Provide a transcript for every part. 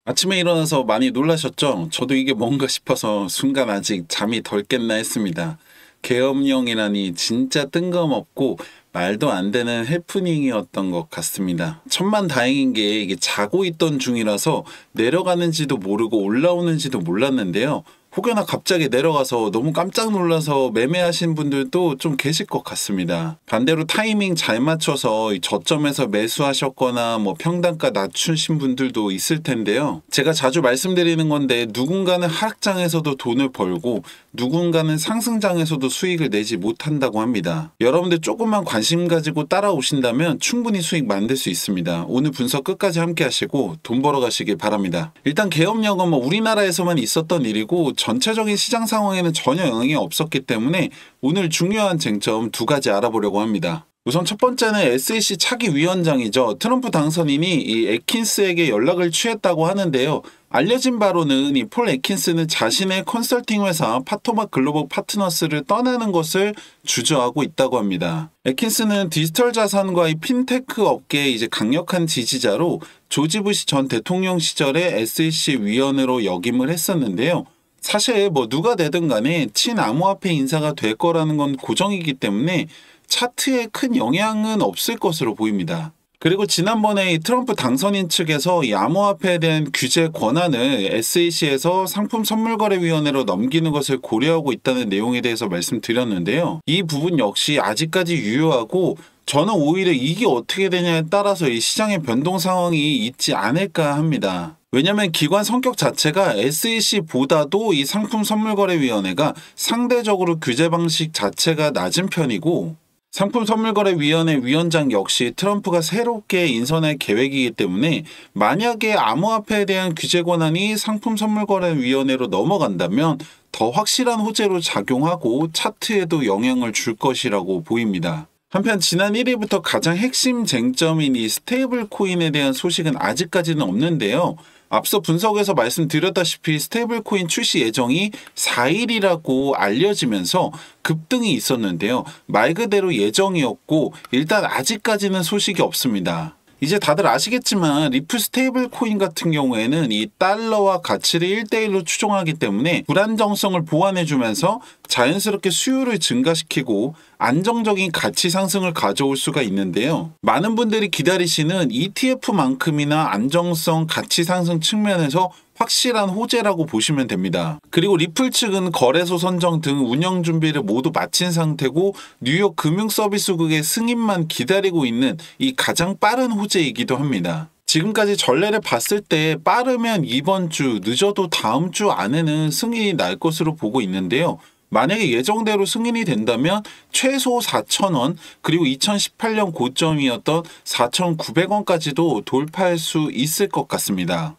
아침에 일어나서 많이 놀라셨죠? 저도 이게 뭔가 싶어서 순간 아직 잠이 덜 깼나 했습니다. 계엄령이라니 진짜 뜬금없고 말도 안 되는 해프닝이었던 것 같습니다. 천만 다행인 게 이게 자고 있던 중이라서 내려가는지도 모르고 올라오는지도 몰랐는데요. 혹여나 갑자기 내려가서 너무 깜짝 놀라서 매매하신 분들도 좀 계실 것 같습니다. 반대로 타이밍 잘 맞춰서 이 저점에서 매수하셨거나 평단가 낮추신 분들도 있을 텐데요. 제가 자주 말씀드리는 건데 누군가는 하락장에서도 돈을 벌고 누군가는 상승장에서도 수익을 내지 못한다고 합니다. 여러분들 조금만 관심 가지고 따라오신다면 충분히 수익 만들 수 있습니다. 오늘 분석 끝까지 함께 하시고 돈 벌어 가시길 바랍니다. 일단 계엄령은 우리나라에서만 있었던 일이고 전체적인 시장 상황에는 전혀 영향이 없었기 때문에 오늘 중요한 쟁점 두 가지 알아보려고 합니다. 우선 첫 번째는 SEC 차기 위원장이죠. 트럼프 당선인이 이 애킨스에게 연락을 취했다고 하는데요. 알려진 바로는 이 폴 애킨스는 자신의 컨설팅 회사 파토막 글로벌 파트너스를 떠나는 것을 주저하고 있다고 합니다. 애킨스는 디지털 자산과 이 핀테크 업계의 이제 강력한 지지자로 조지 부시 전 대통령 시절에 SEC 위원으로 역임을 했었는데요. 사실 누가 되든 간에 친암호화폐 인사가 될 거라는 건 고정이기 때문에 차트에 큰 영향은 없을 것으로 보입니다. 그리고 지난번에 이 트럼프 당선인 측에서 이 암호화폐에 대한 규제 권한을 SEC에서 상품선물거래위원회로 넘기는 것을 고려하고 있다는 내용에 대해서 말씀드렸는데요. 이 부분 역시 아직까지 유효하고 저는 오히려 이게 어떻게 되냐에 따라서 이 시장의 변동 상황이 있지 않을까 합니다. 왜냐하면 기관 성격 자체가 SEC보다도 이 상품선물거래위원회가 상대적으로 규제 방식 자체가 낮은 편이고 상품선물거래위원회 위원장 역시 트럼프가 새롭게 인선할 계획이기 때문에 만약에 암호화폐에 대한 규제 권한이 상품선물거래위원회로 넘어간다면 더 확실한 호재로 작용하고 차트에도 영향을 줄 것이라고 보입니다. 한편 지난 1일부터 가장 핵심 쟁점인 이 스테이블 코인에 대한 소식은 아직까지는 없는데요. 앞서 분석에서 말씀드렸다시피 스테이블 코인 출시 예정이 4일이라고 알려지면서 급등이 있었는데요. 말 그대로 예정이었고 일단 아직까지는 소식이 없습니다. 이제 다들 아시겠지만 리플 스테이블 코인 같은 경우에는 이 달러와 가치를 1대1로 추종하기 때문에 불안정성을 보완해주면서 자연스럽게 수요를 증가시키고 안정적인 가치 상승을 가져올 수가 있는데요. 많은 분들이 기다리시는 ETF만큼이나 안정성 가치 상승 측면에서 확실한 호재라고 보시면 됩니다. 그리고 리플 측은 거래소 선정 등 운영 준비를 모두 마친 상태고 뉴욕 금융서비스국의 승인만 기다리고 있는 이 가장 빠른 호재이기도 합니다. 지금까지 전례를 봤을 때 빠르면 이번 주, 늦어도 다음 주 안에는 승인이 날 것으로 보고 있는데요. 만약에 예정대로 승인이 된다면 최소 4,000원 그리고 2018년 고점이었던 4,900원까지도 돌파할 수 있을 것 같습니다.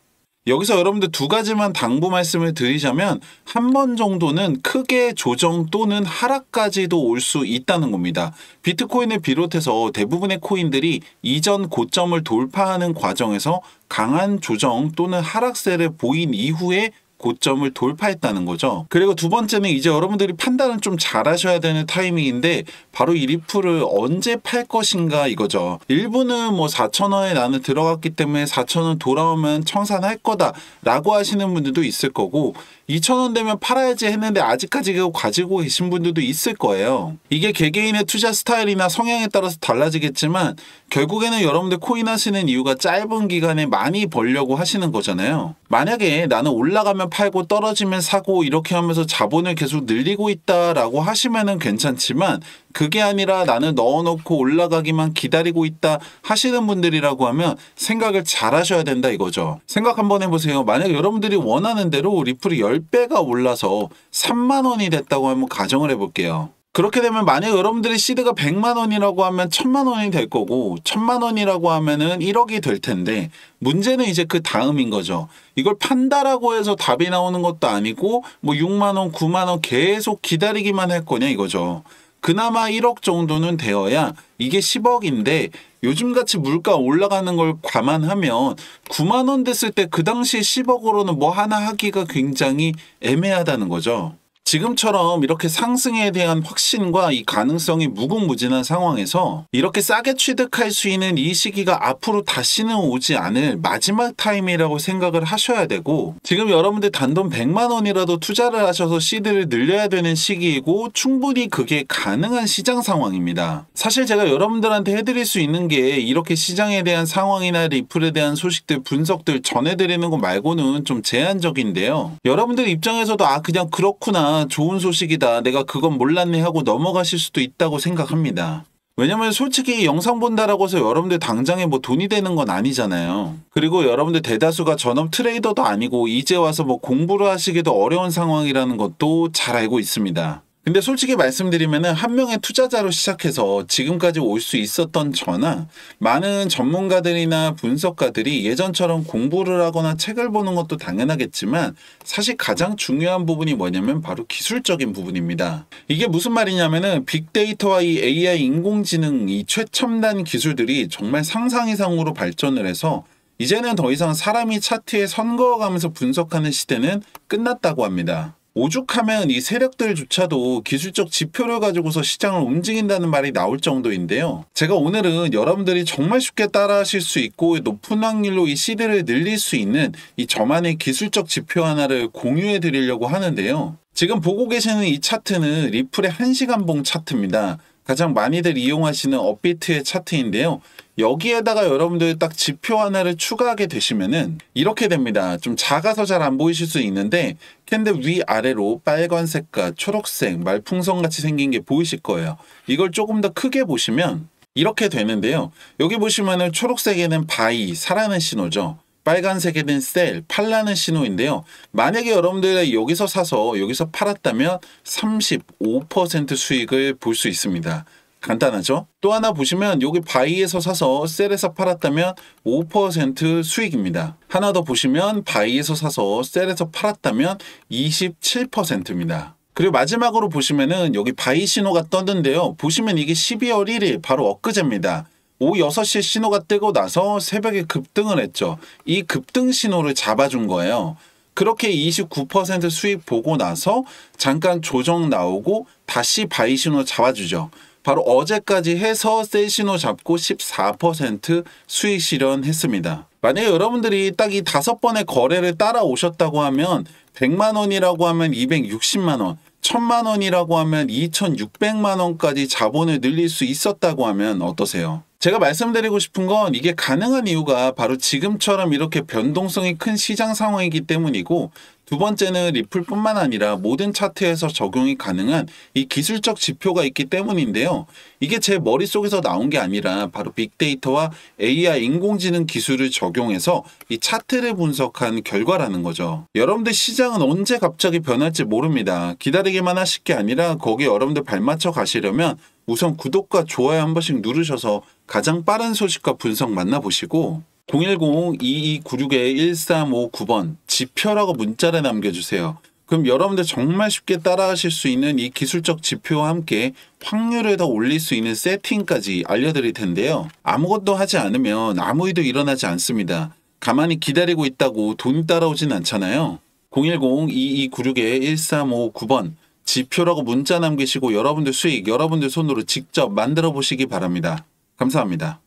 여기서 여러분들 두 가지만 당부 말씀을 드리자면 한 번 정도는 크게 조정 또는 하락까지도 올 수 있다는 겁니다. 비트코인을 비롯해서 대부분의 코인들이 이전 고점을 돌파하는 과정에서 강한 조정 또는 하락세를 보인 이후에 고점을 돌파했다는 거죠. 그리고 두 번째는 이제 여러분들이 판단을 좀 잘하셔야 되는 타이밍인데 바로 이 리플을 언제 팔 것인가 이거죠. 일부는 4,000원에 나는 들어갔기 때문에 4,000원 돌아오면 청산할 거다 라고 하시는 분들도 있을 거고 2,000원 되면 팔아야지 했는데 아직까지 가지고 계신 분들도 있을 거예요. 이게 개개인의 투자 스타일이나 성향에 따라서 달라지겠지만 결국에는 여러분들 코인 하시는 이유가 짧은 기간에 많이 벌려고 하시는 거잖아요. 만약에 나는 올라가면 팔고 떨어지면 사고 이렇게 하면서 자본을 계속 늘리고 있다라고 하시면은 괜찮지만 그게 아니라 나는 넣어놓고 올라가기만 기다리고 있다 하시는 분들이라고 하면 생각을 잘 하셔야 된다 이거죠. 생각 한번 해보세요. 만약 여러분들이 원하는 대로 리플이 10배가 올라서 3만 원이 됐다고 한번 가정을 해볼게요. 그렇게 되면 만약 여러분들의 시드가 100만 원이라고 하면 1000만 원이 될 거고 1000만 원이라고 하면은 1억이 될 텐데 문제는 이제 그 다음인 거죠. 이걸 판다라고 해서 답이 나오는 것도 아니고 6만 원, 9만 원 계속 기다리기만 할 거냐 이거죠. 그나마 1억 정도는 되어야 이게 10억인데 요즘같이 물가 올라가는 걸 감안하면 9만 원 됐을 때 그 당시 10억으로는 뭐 하나 하기가 굉장히 애매하다는 거죠. 지금처럼 이렇게 상승에 대한 확신과 이 가능성이 무궁무진한 상황에서 이렇게 싸게 취득할 수 있는 이 시기가 앞으로 다시는 오지 않을 마지막 타임이라고 생각을 하셔야 되고, 지금 여러분들 단돈 100만 원이라도 투자를 하셔서 시드를 늘려야 되는 시기이고 충분히 그게 가능한 시장 상황입니다. 사실 제가 여러분들한테 해드릴 수 있는 게 이렇게 시장에 대한 상황이나 리플에 대한 소식들, 분석들 전해드리는 거 말고는 좀 제한적인데요. 여러분들 입장에서도 그냥 그렇구나, 좋은 소식이다, 내가 그건 몰랐네 하고 넘어가실 수도 있다고 생각합니다. 왜냐면 솔직히 영상 본다라고 해서 여러분들 당장에 뭐 돈이 되는 건 아니잖아요. 그리고 여러분들 대다수가 전업 트레이더도 아니고 이제 와서 뭐 공부를 하시기도 어려운 상황이라는 것도 잘 알고 있습니다. 근데 솔직히 말씀드리면은 한 명의 투자자로 시작해서 지금까지 올 수 있었던 저나 많은 전문가들이나 분석가들이 예전처럼 공부를 하거나 책을 보는 것도 당연하겠지만 사실 가장 중요한 부분이 뭐냐면 바로 기술적인 부분입니다. 이게 무슨 말이냐면은 빅데이터와 이 AI 인공지능, 이 최첨단 기술들이 정말 상상 이상으로 발전을 해서 이제는 더 이상 사람이 차트에 선 그어가면서 분석하는 시대는 끝났다고 합니다. 오죽하면 이 세력들조차도 기술적 지표를 가지고서 시장을 움직인다는 말이 나올 정도인데요. 제가 오늘은 여러분들이 정말 쉽게 따라하실 수 있고 높은 확률로 이 시드를 늘릴 수 있는 이 저만의 기술적 지표 하나를 공유해 드리려고 하는데요. 지금 보고 계시는 이 차트는 리플의 1시간 봉 차트입니다. 가장 많이들 이용하시는 업비트의 차트인데요. 여기에다가 여러분들 딱 지표 하나를 추가하게 되시면은 이렇게 됩니다. 좀 작아서 잘 안 보이실 수 있는데 캔들 위아래로 빨간색과 초록색, 말풍선 같이 생긴 게 보이실 거예요. 이걸 조금 더 크게 보시면 이렇게 되는데요. 여기 보시면은 초록색에는 바이, 사라는 신호죠. 빨간색에는 셀, 팔라는 신호인데요. 만약에 여러분들이 여기서 사서 여기서 팔았다면 35% 수익을 볼 수 있습니다. 간단하죠? 또 하나 보시면 여기 바이에서 사서 셀에서 팔았다면 5% 수익입니다. 하나 더 보시면 바이에서 사서 셀에서 팔았다면 27%입니다. 그리고 마지막으로 보시면은 여기 바이 신호가 떴는데요. 보시면 이게 12월 1일 바로 엊그제입니다. 오후 6시에 신호가 뜨고 나서 새벽에 급등을 했죠. 이 급등 신호를 잡아준 거예요. 그렇게 29% 수익 보고 나서 잠깐 조정 나오고 다시 바이 신호 잡아주죠. 바로 어제까지 해서 셀 신호 잡고 14% 수익 실현했습니다. 만약에 여러분들이 딱 이 5번의 거래를 따라오셨다고 하면 100만 원이라고 하면 260만 원, 1000만 원이라고 하면 2600만 원까지 자본을 늘릴 수 있었다고 하면 어떠세요? 제가 말씀드리고 싶은 건 이게 가능한 이유가 바로 지금처럼 이렇게 변동성이 큰 시장 상황이기 때문이고, 두 번째는 리플뿐만 아니라 모든 차트에서 적용이 가능한 이 기술적 지표가 있기 때문인데요. 이게 제 머릿속에서 나온 게 아니라 바로 빅데이터와 AI 인공지능 기술을 적용해서 이 차트를 분석한 결과라는 거죠. 여러분들 시장은 언제 갑자기 변할지 모릅니다. 기다리기만 하실 게 아니라 거기에 여러분들 발맞춰 가시려면 우선 구독과 좋아요 한 번씩 누르셔서 가장 빠른 소식과 분석 만나보시고 010-2296-1359번 지표라고 문자를 남겨주세요. 그럼 여러분들 정말 쉽게 따라하실 수 있는 이 기술적 지표와 함께 확률을 더 올릴 수 있는 세팅까지 알려드릴 텐데요. 아무것도 하지 않으면 아무 일도 일어나지 않습니다. 가만히 기다리고 있다고 돈이 따라오진 않잖아요. 010-2296-1359번 지표라고 문자 남기시고 여러분들 수익, 여러분들 손으로 직접 만들어 보시기 바랍니다. 감사합니다.